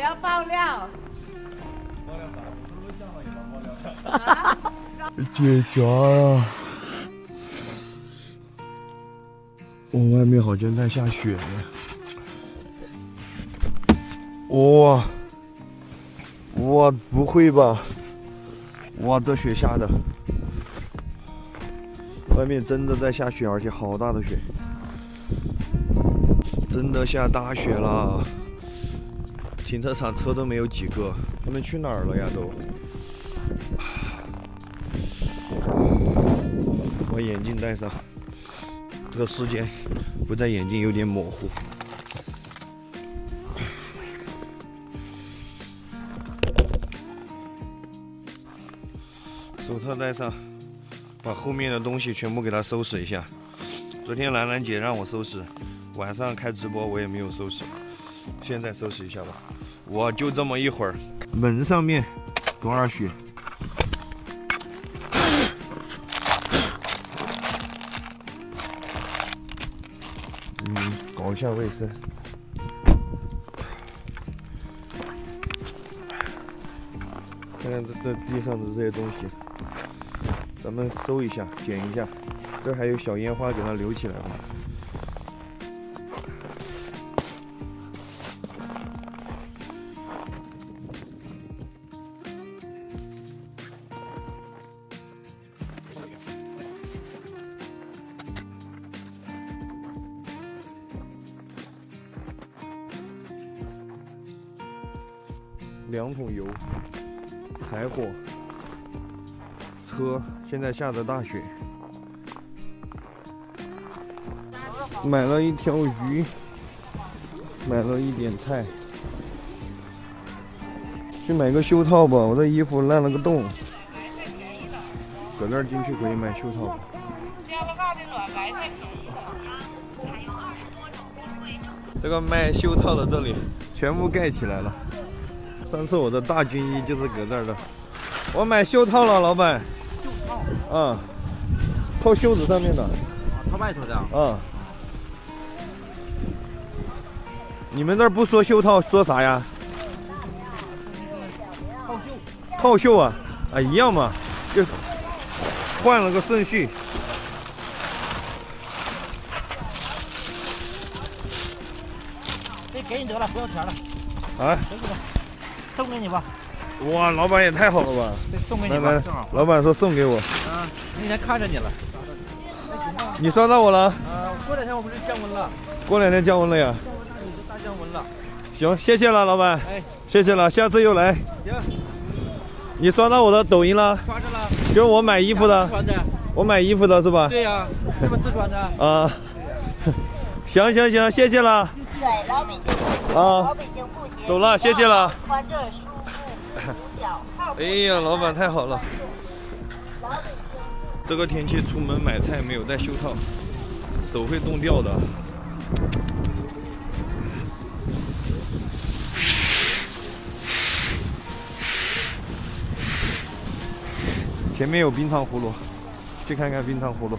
要爆料。爆料啥？录像了也能爆料。解夹呀！外面好像在下雪呢。哇，不会吧？哇，这雪下的，外面真的在下雪，而且好大的雪，真的下大雪了。停车场车都没有几个，他们去哪儿了呀都？把眼镜戴上，这个时间不戴眼镜有点模糊。手套戴上，把后面的东西全部给它收拾一下。昨天兰兰姐让我收拾，晚上开直播我也没有收拾，现在收拾一下吧。我就这么一会儿，门上面多少雪？搞一下卫生。看看这地上的这些东西，咱们收一下，捡一下。这还有小烟花，给它留起来吧。2桶油，柴火，车现在下着大雪，买了一条鱼，买了一点菜，去买个袖套吧，我的衣服烂了个洞，搁那儿进去可以买袖套。这个卖袖套的这里全部盖起来了。上次我的大军衣就是搁这儿的，我买袖套了，老板。袖套？啊，套袖子上面的。啊，套外头的。啊。你们那儿不说袖套，说啥呀？套袖。套袖啊？啊，一样嘛，就换了个顺序。给你得了，不要钱了。啊？送给你吧。哇，老板也太好了吧！送给你吧，正好。老板说送给我。啊，那天看着你了。你刷到我了？过2天我不是降温了？过2天降温了呀？大降温了。行，谢谢了，老板。哎，谢谢了，下次又来。行。你刷到我的抖音了？刷着了。就是我买衣服的。我买衣服的是吧？对呀，是不是四川的？啊。行，谢谢了。对，老北京。啊。走了，谢谢了。穿着舒服，小号。哎呀，老板太好了。这个天气出门买菜没有戴袖套，手会冻掉的。前面有冰糖葫芦，去看看冰糖葫芦。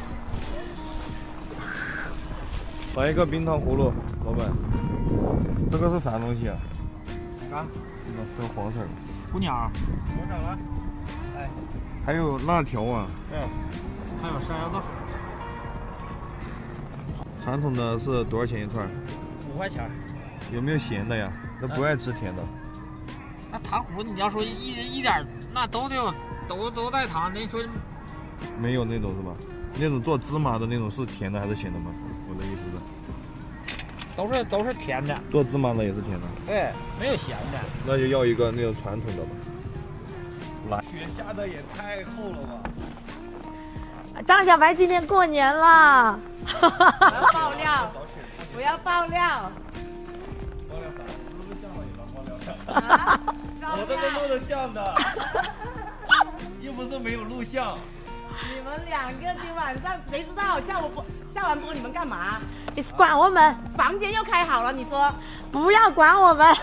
来一个冰糖葫芦，老板。这个是啥东西啊？啥？这个黄色的。虎鸟。多少了？哎。还有辣条啊。对。还有山药豆。传统的是多少钱一串？5块钱。有没有咸的呀？那不爱吃甜的。那糖葫你要说一点，那都带糖，那你说没有那种是吧？那种做芝麻的那种是甜的还是咸的吗？我的意思是。都是甜的。做芝麻的也是甜的。对，没有咸的。那就要一个那种传统的吧。来。雪下的也太厚了吧！张小白今天过年了。不要爆料，不要爆料。爆料啥？录像了也能爆料。我这个录的像的，又不是没有录像。你们2个今晚上谁知道下完播你们干嘛？你管我们？房间又开好了，你说不要管我们，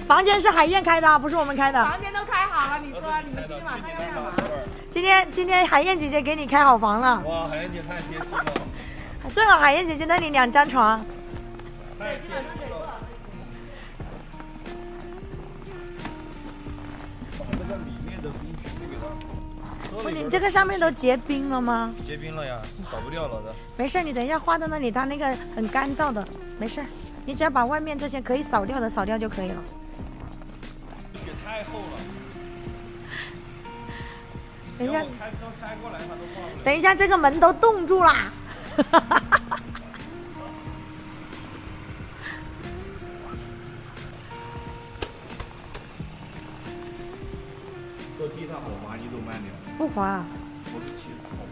房间是海燕开的，不是我们开的。房间都开好了，你说你们今天晚上要干嘛？今天海燕姐姐给你开好房了。哇，海燕姐太贴心了。正好海燕姐姐那里2张床。太贴心了。里边你这个上面都结冰了吗？结冰了呀，扫不掉了的。没事，你等一下画到那里，它那个很干燥的，没事。你只要把外面这些可以扫掉的扫掉就可以了。雪太厚了。等一下，我开车开过来，它都画不了。等一下，这个门都冻住啦。到地上好滑，你走慢点。不滑。我的气好滑。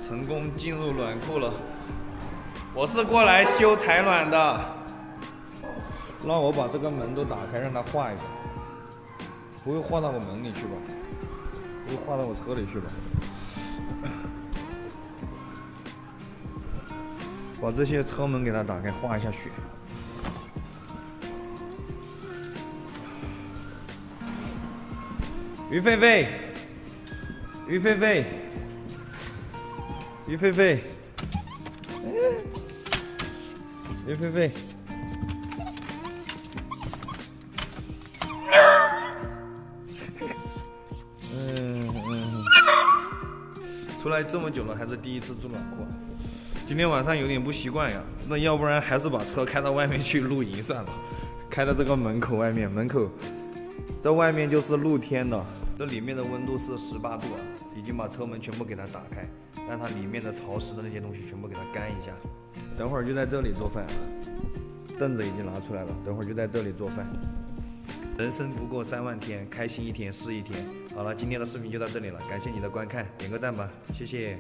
成功进入软库了，我是过来修采暖的。让我把这个门都打开，让它画一下，不会画到我门里去吧？不会画到我车里去吧？把这些车门给它打开，画一下雪。于菲菲，于菲菲。于菲菲，于菲菲，出来这么久了，还是第一次住软库。今天晚上有点不习惯呀，那要不然还是把车开到外面去露营算了。开到这个门口外面，门口在外面就是露天的，这里面的温度是18度啊，已经把车门全部给它打开。让它里面的潮湿的那些东西全部给它干一下，等会儿就在这里做饭，凳子已经拿出来了，等会儿就在这里做饭。人生不过3万天，开心一天是一天。好了，今天的视频就到这里了，感谢你的观看，点个赞吧，谢谢。